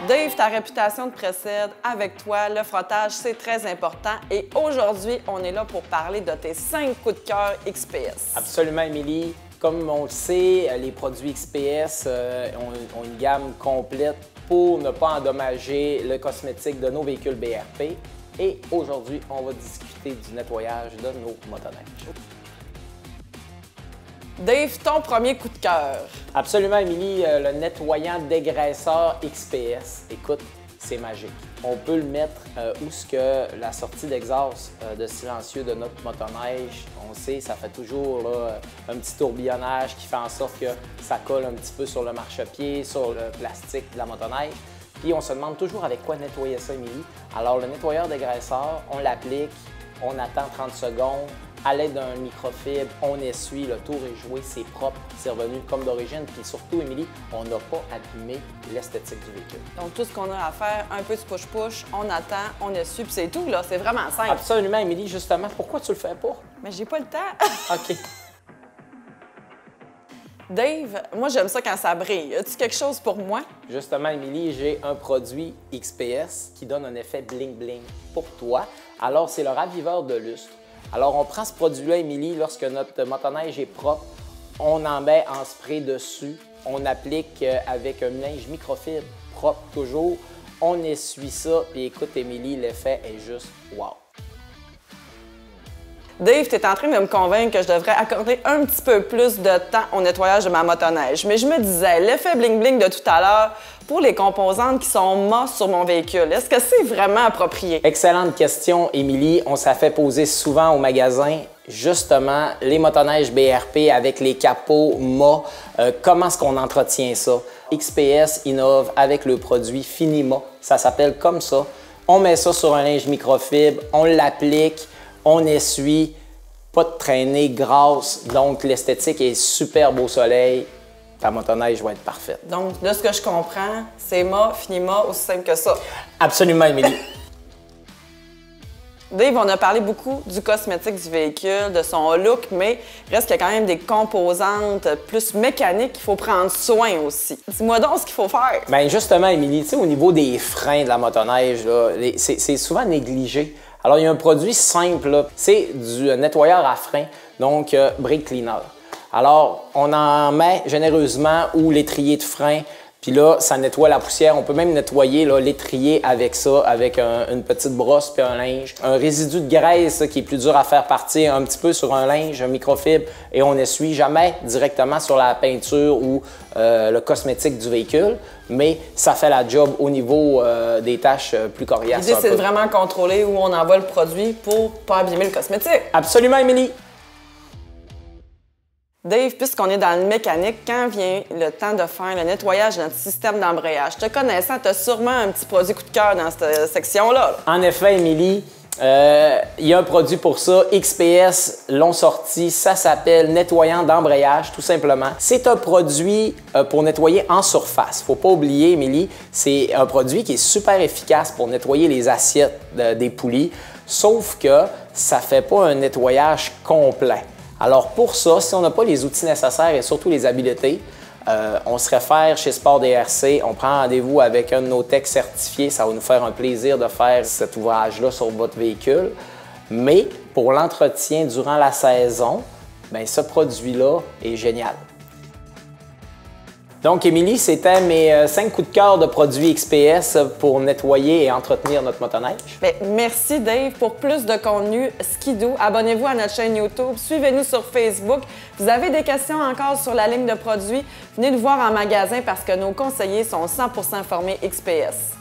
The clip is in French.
Dave, ta réputation te précède. Avec toi, le frottage, c'est très important. Et aujourd'hui, on est là pour parler de tes 5 coups de cœur XPS. Absolument, Émilie. Comme on le sait, les produits XPS ont une gamme complète pour ne pas endommager le cosmétique de nos véhicules BRP. Et aujourd'hui, on va discuter du nettoyage de nos motoneiges. Dave, ton premier coup de cœur. Absolument, Émilie, le nettoyant dégraisseur XPS. Écoute, c'est magique. On peut le mettre où ce que la sortie d'exhaust de silencieux de notre motoneige, on sait, ça fait toujours là, un petit tourbillonnage qui fait en sorte que ça colle un petit peu sur le marchepied, sur le plastique de la motoneige. Puis on se demande toujours avec quoi nettoyer ça, Émilie. Alors le nettoyeur dégraisseur, on l'applique, on attend 30 secondes. À l'aide d'un microfibre, on essuie, le tour est joué, c'est propre, c'est revenu comme d'origine. Puis surtout, Émilie, on n'a pas abîmé l'esthétique du véhicule. Donc tout ce qu'on a à faire, un peu de push-push, on attend, on essuie, puis c'est tout, là. C'est vraiment simple. Absolument, Émilie, justement. Pourquoi tu le fais pas? Mais j'ai pas le temps. OK. Dave, moi, j'aime ça quand ça brille. As-tu quelque chose pour moi? Justement, Émilie, j'ai un produit XPS qui donne un effet bling-bling pour toi. Alors, c'est le raviveur de lustre. Alors, on prend ce produit-là, Émilie, lorsque notre motoneige est propre, on en met en spray dessus, on applique avec un linge microfibre propre toujours, on essuie ça, puis écoute, Émilie, l'effet est juste wow! Dave, tu es en train de me convaincre que je devrais accorder un petit peu plus de temps au nettoyage de ma motoneige. Mais je me disais, l'effet bling-bling de tout à l'heure, pour les composantes qui sont mosses sur mon véhicule, est-ce que c'est vraiment approprié? Excellente question, Émilie. On s'est fait poser souvent au magasin, justement, les motoneiges BRP avec les capots mâts. Comment est-ce qu'on entretient ça? XPS innove avec le produit Finima. Ça s'appelle comme ça. On met ça sur un linge microfibre, on l'applique, on essuie, pas de traînée grasse, donc l'esthétique est superbe au soleil. Ta motoneige va être parfaite. Donc, de ce que je comprends, c'est Finima, aussi simple que ça. Absolument, Émilie. Dave, on a parlé beaucoup du cosmétique du véhicule, de son look, mais il reste qu'il y a quand même des composantes plus mécaniques qu'il faut prendre soin aussi. Dis-moi donc ce qu'il faut faire. Bien, justement, Émilie, tu sais, au niveau des freins de la motoneige, c'est souvent négligé. Alors, il y a un produit simple, c'est du nettoyeur à frein, donc brake cleaner. Alors, on en met généreusement ou l'étrier de frein, puis là, ça nettoie la poussière. On peut même nettoyer l'étrier avec ça, avec une petite brosse puis un linge. Un résidu de graisse qui est plus dur à faire partir un petit peu sur un linge, un microfibre, et on essuie jamais directement sur la peinture ou le cosmétique du véhicule, mais ça fait la job au niveau des tâches plus coriaces. L'idée, c'est de vraiment contrôler où on envoie le produit pour ne pas abîmer le cosmétique. Absolument, Émilie. Dave, puisqu'on est dans le mécanique, quand vient le temps de faire le nettoyage de notre système d'embrayage? Te connaissant, tu as sûrement un petit produit coup de cœur dans cette section-là. En effet, Émilie, il y a un produit pour ça. XPS l'ont sorti. Ça s'appelle nettoyant d'embrayage, tout simplement. C'est un produit pour nettoyer en surface. Faut pas oublier, Émilie, c'est un produit qui est super efficace pour nettoyer les assiettes des poulies, sauf que ça fait pas un nettoyage complet. Alors pour ça, si on n'a pas les outils nécessaires et surtout les habiletés, on se réfère chez Sport DRC, on prend rendez-vous avec un de nos techs certifiés, ça va nous faire un plaisir de faire cet ouvrage-là sur votre véhicule. Mais pour l'entretien durant la saison, bien, ce produit-là est génial. Donc, Émilie, c'était mes 5 coups de cœur de produits XPS pour nettoyer et entretenir notre motoneige. Bien, merci, Dave. Pour plus de contenu skidoo, abonnez-vous à notre chaîne YouTube, suivez-nous sur Facebook. Vous avez des questions encore sur la ligne de produits, venez nous voir en magasin parce que nos conseillers sont 100% formés XPS.